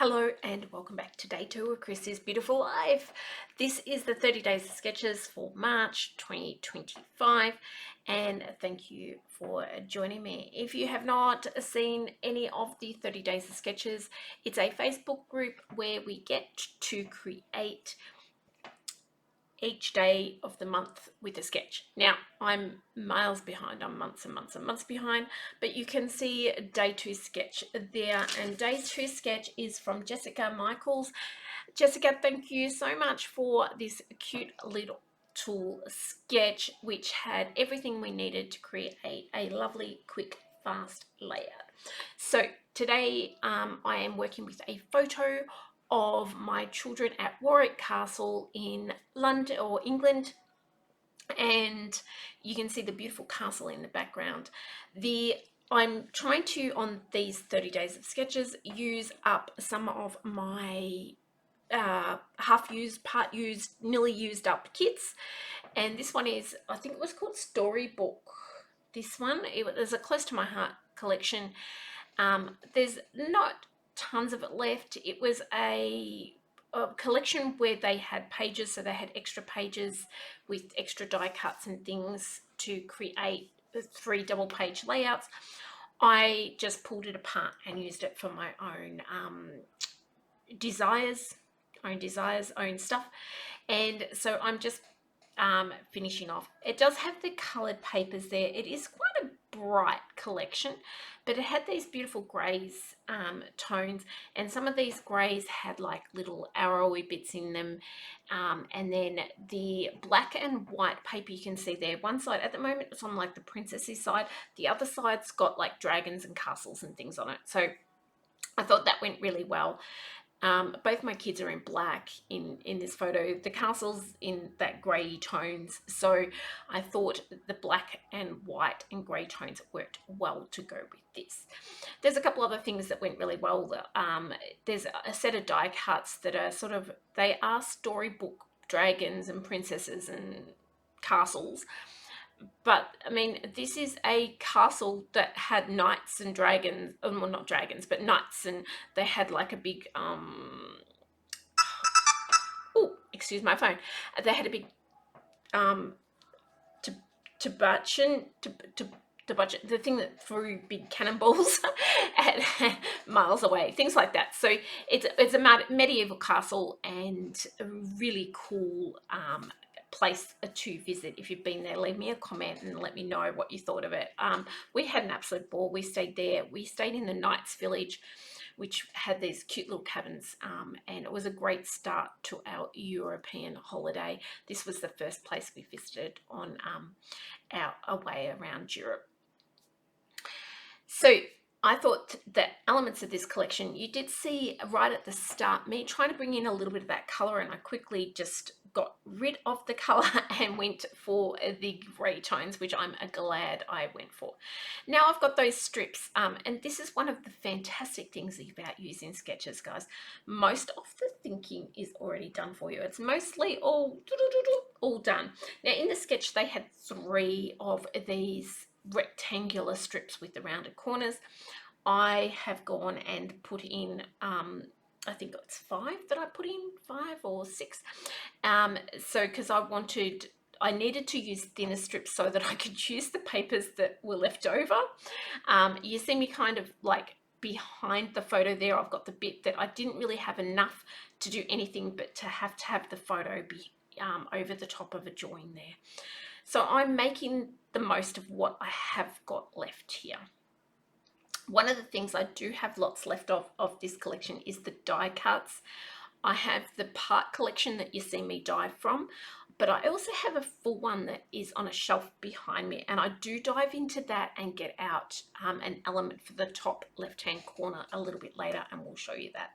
Hello and welcome back to day 2 of Chris's Beautiful Life. This is the 30 days of sketches for March 2025 and thank you for joining me. If you have not seen any of the 30 days of sketches, it's a Facebook group where we get to create each day of the month with a sketch. Now, I'm miles behind, I'm months and months and months behind, but you can see day 2 sketch there, and day 2 sketch is from Jessica Michaels. Jessica, thank you so much for this cute little tool sketch, which had everything we needed to create a lovely, quick, fast layout. So today I am working with a photo of my children at Warwick Castle in London or England, and you can see the beautiful castle in the background. I'm trying to, on these 30 days of sketches, use up some of my half-used, part-used, nearly used up kits, and this one is, I think it was called Storybook. This one, it was a close to my heart collection. There's not tons of it left. It was a collection where they had pages, so they had extra pages with extra die cuts and things to create 3 double page layouts. I just pulled it apart and used it for my own desires, own stuff, and so I'm just finishing off. It does have the colored papers there. It is quite a bright collection, but it had these beautiful grays tones, and some of these grays had like little arrowy bits in them, and then the black and white paper you can see there, one side at the moment it's on like the princessy side, the other side's got like dragons and castles and things on it, so I thought that went really well. Both my kids are in black in this photo. The castle's in that grey tones, so I thought the black and white and grey tones worked well to go with this. There's a couple other things that went really well. There's a set of die cuts that are sort of, they are storybook dragons and princesses and castles, but I mean, this is a castle that had knights and dragons, well, not dragons, but knights, and they had like a big, oh, excuse my phone. They had a big, budget, the thing that threw big cannonballs at miles away, things like that. So it's a medieval castle and a really cool place to visit. If you've been there, leave me a comment and let me know what you thought of it. We had an absolute ball. We stayed there. We stayed in the Knights Village, which had these cute little cabins, and it was a great start to our European holiday. This was the first place we visited on our away around Europe. So I thought that elements of this collection, you did see right at the start me trying to bring in a little bit of that colour, and I quickly just got rid of the colour and went for the grey tones, which I'm glad I went for. Now I've got those strips, and this is one of the fantastic things about using sketches, guys. Most of the thinking is already done for you. It's mostly all done. Now in the sketch they had 3 of these rectangular strips with the rounded corners. I have gone and put in I think it's 5 that I put in, 5 or 6, so because I needed to use thinner strips so that I could use the papers that were left over. You see me kind of like behind the photo there, I've got the bit that I didn't really have enough to do anything but to have the photo be over the top of a join there. So I'm making the most of what I have got left here. One of the things I do have lots left of this collection is the die cuts. I have the part collection that you see me die from, but I also have a full one that is on a shelf behind me, and I do dive into that and get out an element for the top left hand corner a little bit later, and we'll show you that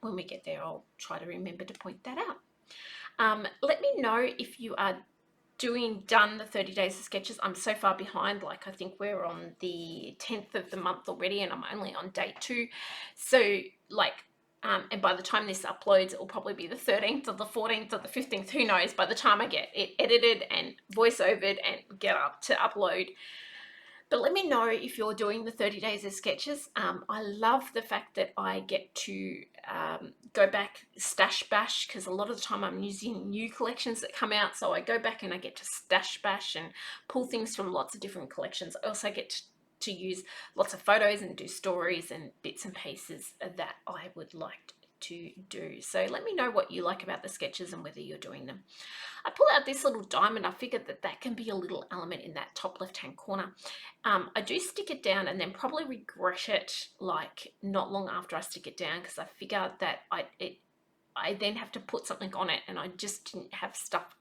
when we get there. I'll try to remember to point that out. Let me know if you are done the 30 days of sketches. I'm so far behind, like I think we're on the 10th of the month already, and I'm only on day 2, so like and by the time this uploads it will probably be the 13th or the 14th or the 15th, who knows, by the time I get it edited and voice overed and get up to upload. But let me know if you're doing the 30 days of sketches. I love the fact that I get to go back, stash bash, because a lot of the time I'm using new collections that come out. So I go back and I get to stash bash and pull things from lots of different collections. I also get to use lots of photos and do stories and bits and pieces that I would like to do. So let me know what you like about the sketches and whether you're doing them. I pull out this little diamond. I figured that that can be a little element in that top left hand corner. I do stick it down and then probably regret it like not long after I stick it down, because I figured that I then have to put something on it and I just didn't have stuff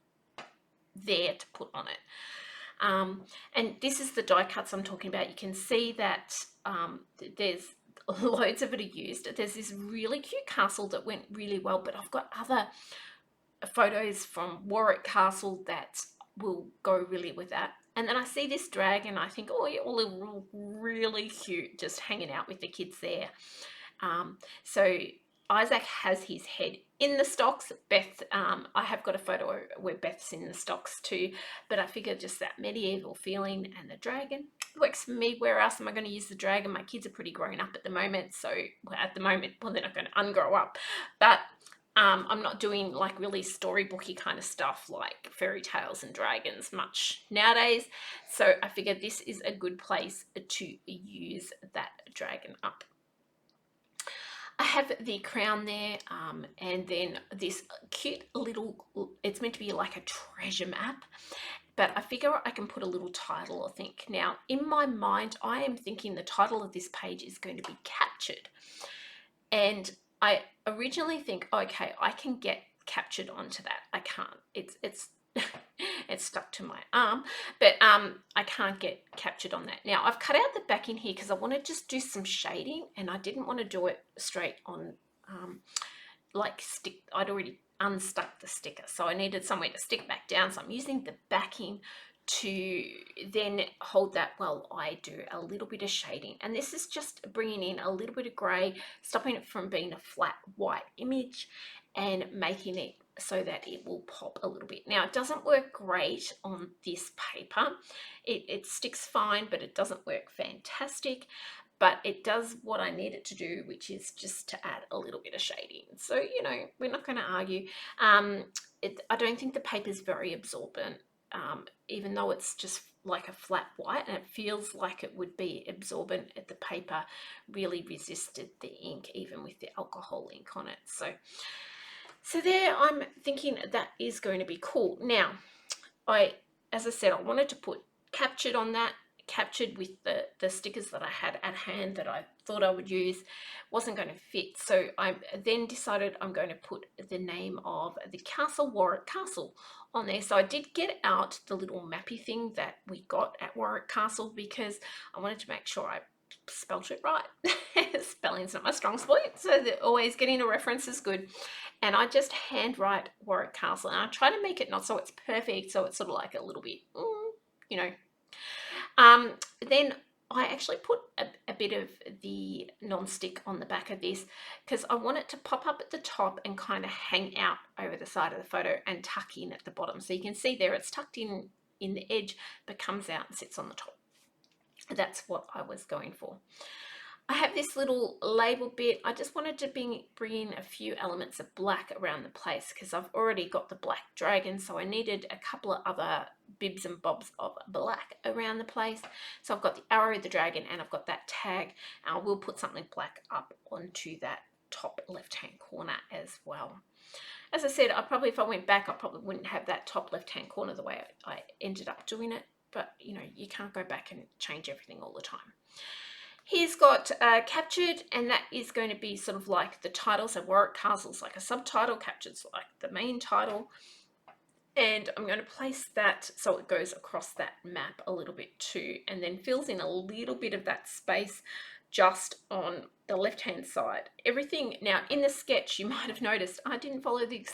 there to put on it. And this is the die cuts I'm talking about. You can see that there's loads of it are used. There's this really cute castle that went really well, but I've got other photos from Warwick Castle that will go really with that. And then I see this dragon, I think, oh, yeah, all really cute, just hanging out with the kids there. So Isaac has his head in the stocks. Beth, I have got a photo where Beth's in the stocks too, but I figured just that medieval feeling and the dragon works for me. Where else am I going to use the dragon? My kids are pretty grown up at the moment, so at the moment, well, they're not going to ungrow up, but I'm not doing like really storybooky kind of stuff like fairy tales and dragons much nowadays. So I figured this is a good place to use that dragon up. I have the crown there, and then this cute little, it's meant to be like a treasure map, but I figure I can put a little title, I think. Now, in my mind, I am thinking the title of this page is going to be Captured. And I originally think, okay, I can get captured onto that. I can't. It's it's stuck to my arm, but I can't get captured on that. Now I've cut out the back in here because I want to just do some shading, and I didn't want to do it straight on like stick. I'd already unstuck the sticker, so I needed somewhere to stick back down. So I'm using the backing to then hold that while I do a little bit of shading. And this is just bringing in a little bit of grey, stopping it from being a flat white image and making it so that it will pop a little bit. Now, it doesn't work great on this paper. It sticks fine, but it doesn't work fantastic. But it does what I need it to do, which is just to add a little bit of shading. So, you know, we're not going to argue. I don't think the paper is very absorbent. Even though it's just like a flat white, and it feels like it would be absorbent, the paper really resisted the ink, even with the alcohol ink on it. So there, I'm thinking that is going to be cool. Now, as I said, I wanted to put captured on that, captured with the stickers that I had at hand that I thought I would use, wasn't going to fit. So I then decided I'm going to put the name of the castle, Warwick Castle, on there. So I did get out the little mappy thing that we got at Warwick Castle because I wanted to make sure I spelt it right. Spelling's not my strong point, so always getting a reference is good. And I just handwrite Warwick Castle, and I try to make it not so it's perfect, so it's sort of like a little bit, you know. Then I actually put a bit of the non-stick on the back of this because I want it to pop up at the top and kind of hang out over the side of the photo and tuck in at the bottom. So you can see there it's tucked in the edge, but comes out and sits on the top. That's what I was going for. I have this little label bit. I just wanted to bring in a few elements of black around the place because I've already got the black dragon, so I needed a couple of other bibs and bobs of black around the place. So I've got the arrow, the dragon, and I've got that tag. I will put something black up onto that top left-hand corner as well. As I said, if I went back, I probably wouldn't have that top left-hand corner the way I ended up doing it. But, you know, you can't go back and change everything all the time. He's got captured, and that is going to be sort of like the title. So Warwick Castle's like a subtitle, captured's like the main title. And I'm going to place that so it goes across that map a little bit too, and then fills in a little bit of that space just on the left-hand side. Everything, now in the sketch, you might have noticed I didn't follow the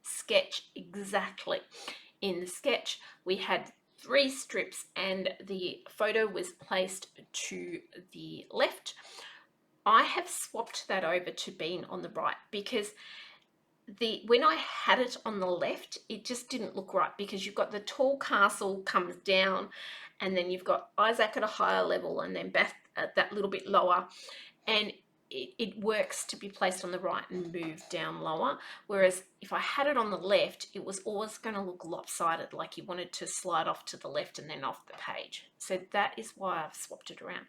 sketch exactly. In the sketch, we had 3 strips and the photo was placed to the left. I have swapped that over to being on the right because when I had it on the left, it just didn't look right because you've got the tall castle comes down and then you've got Isaac at a higher level, and then Beth at that little bit lower, and it works to be placed on the right and move down lower. Whereas if I had it on the left, it was always going to look lopsided, like you wanted to slide off to the left and then off the page. So that is why I've swapped it around.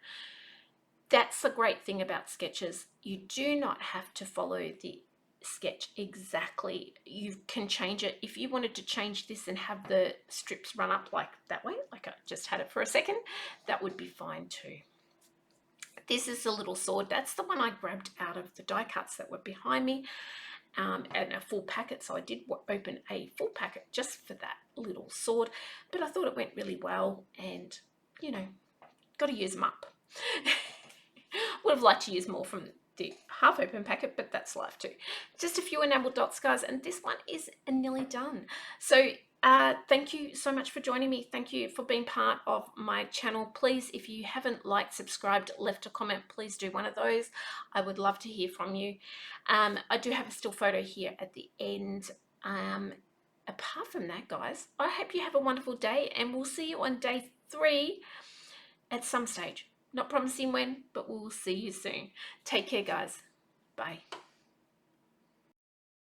That's the great thing about sketches. You do not have to follow the sketch exactly. You can change it. If you wanted to change this and have the strips run up like that way, like I just had it for a second, that would be fine too. This is the little sword. That's the one I grabbed out of the die cuts that were behind me, and a full packet. So I did open a full packet just for that little sword, but I thought it went really well, and you know, got to use them up. Would have liked to use more from the half open packet, but that's life too. Just a few enamel dots, guys, and this one is nearly done. So thank you so much for joining me. Thank you for being part of my channel. Please, if you haven't liked, subscribed, left a comment, please do one of those. I would love to hear from you. I do have a still photo here at the end. Apart from that, guys, I hope you have a wonderful day, and we'll see you on day 3 at some stage. Not promising when, but we'll see you soon. Take care, guys. Bye.